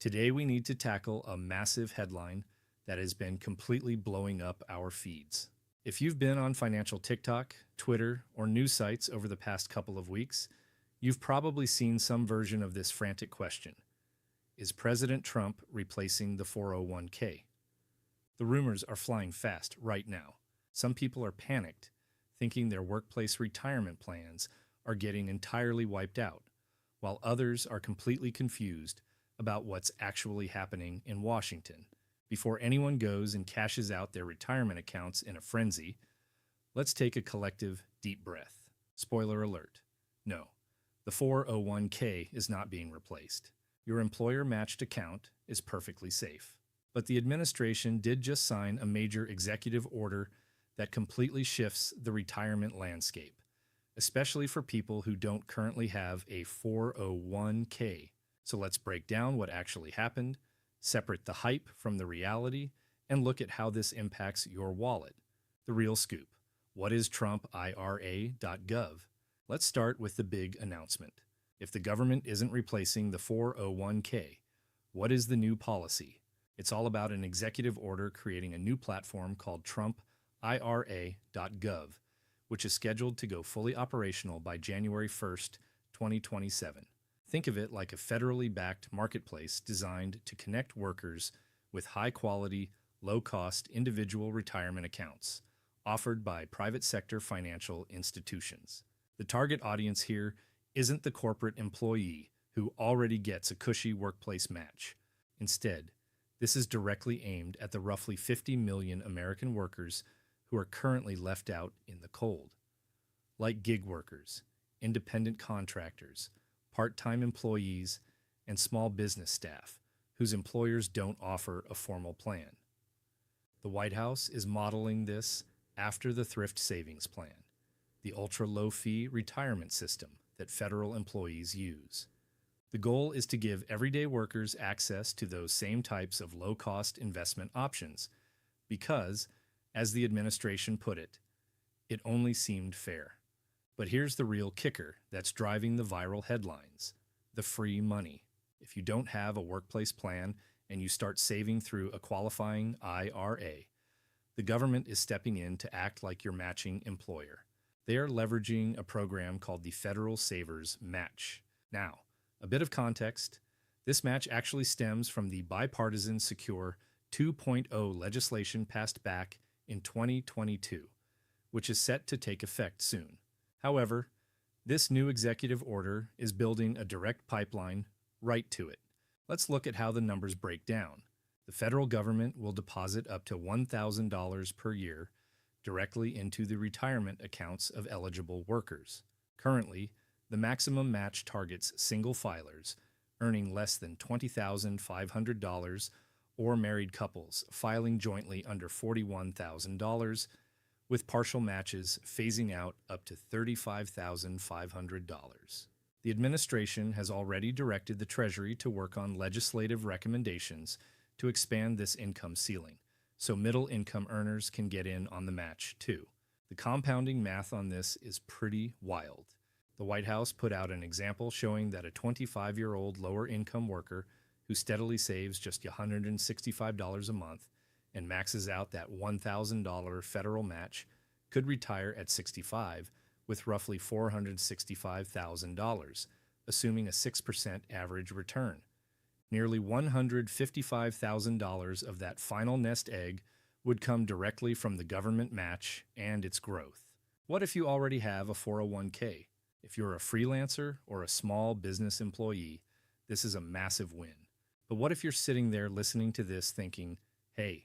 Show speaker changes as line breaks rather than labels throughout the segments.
Today, we need to tackle a massive headline that has been completely blowing up our feeds. If you've been on financial TikTok, Twitter, or news sites over the past couple of weeks, you've probably seen some version of this frantic question. Is President Trump replacing the 401k? The rumors are flying fast right now. Some people are panicked, thinking their workplace retirement plans are getting entirely wiped out, while others are completely confused about what's actually happening in Washington. Before anyone goes and cashes out their retirement accounts in a frenzy, let's take a collective deep breath. Spoiler alert. No, the 401k is not being replaced. Your employer-matched account is perfectly safe. But the administration did just sign a major executive order that completely shifts the retirement landscape, especially for people who don't currently have a 401k. So let's break down what actually happened, separate the hype from the reality, and look at how this impacts your wallet. The real scoop. What is TrumpIRA.gov? Let's start with the big announcement. If the government isn't replacing the 401k, what is the new policy? It's all about an executive order creating a new platform called TrumpIRA.gov, which is scheduled to go fully operational by January 1st, 2027. Think of it like a federally backed marketplace designed to connect workers with high-quality, low-cost individual retirement accounts offered by private sector financial institutions. The target audience here isn't the corporate employee who already gets a cushy workplace match. Instead, this is directly aimed at the roughly 50 million American workers who are currently left out in the cold. Like gig workers, independent contractors, part-time employees, and small business staff whose employers don't offer a formal plan. The White House is modeling this after the Thrift Savings Plan, the ultra-low-fee retirement system that federal employees use. The goal is to give everyday workers access to those same types of low-cost investment options because, as the administration put it, it only seemed fair. But here's the real kicker that's driving the viral headlines: the free money. If you don't have a workplace plan and you start saving through a qualifying IRA, the government is stepping in to act like your matching employer. They are leveraging a program called the Federal Savers Match. Now, a bit of context. This match actually stems from the bipartisan Secure 2.0 legislation passed back in 2022, which is set to take effect soon. However, this new executive order is building a direct pipeline right to it. Let's look at how the numbers break down. The federal government will deposit up to $1,000 per year directly into the retirement accounts of eligible workers. Currently, the maximum match targets single filers earning less than $20,500 or married couples filing jointly under $41,000, with partial matches phasing out up to $35,500. The administration has already directed the Treasury to work on legislative recommendations to expand this income ceiling, so middle-income earners can get in on the match too. The compounding math on this is pretty wild. The White House put out an example showing that a 25-year-old lower-income worker who steadily saves just $165 a month and maxes out that $1,000 federal match could retire at 65 with roughly $465,000, assuming a 6% average return. Nearly $155,000 of that final nest egg would come directly from the government match and its growth. What if you already have a 401k? If you're a freelancer or a small business employee, this is a massive win. But what if you're sitting there listening to this thinking, hey,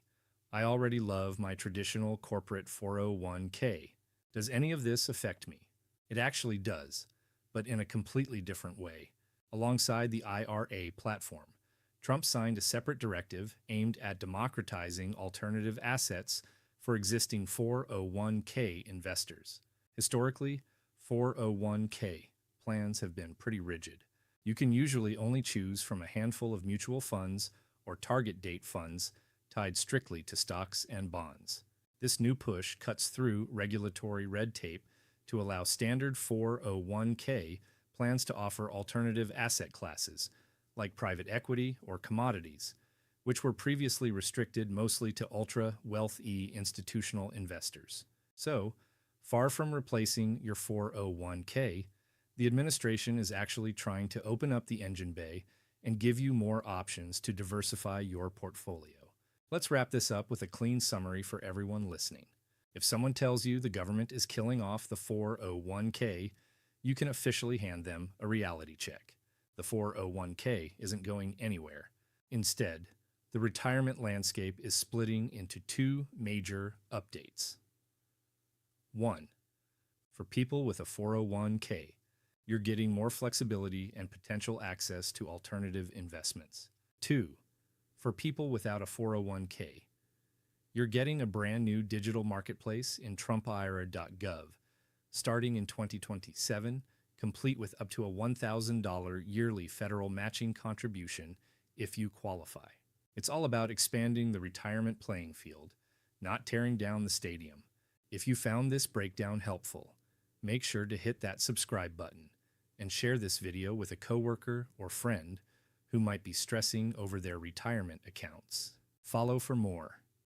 I already love my traditional corporate 401k. Does any of this affect me? It actually does, but in a completely different way. Alongside the IRA platform, Trump signed a separate directive aimed at democratizing alternative assets for existing 401k investors. Historically, 401k plans have been pretty rigid. You can usually only choose from a handful of mutual funds or target date funds tied strictly to stocks and bonds. This new push cuts through regulatory red tape to allow standard 401k plans to offer alternative asset classes like private equity or commodities, which were previously restricted mostly to ultra-wealthy institutional investors. So, far from replacing your 401k, the administration is actually trying to open up the engine bay and give you more options to diversify your portfolio. Let's wrap this up with a clean summary for everyone listening. If someone tells you the government is killing off the 401k, you can officially hand them a reality check. The 401k isn't going anywhere. Instead, the retirement landscape is splitting into two major updates. 1. For people with a 401k, you're getting more flexibility and potential access to alternative investments. 2. For people without a 401k, you're getting a brand new digital marketplace in TrumpIRA.gov, starting in 2027, complete with up to a $1,000 yearly federal matching contribution if you qualify. It's all about expanding the retirement playing field, not tearing down the stadium. If you found this breakdown helpful, make sure to hit that subscribe button and share this video with a coworker or friend who might be stressing over their retirement accounts. Follow for more.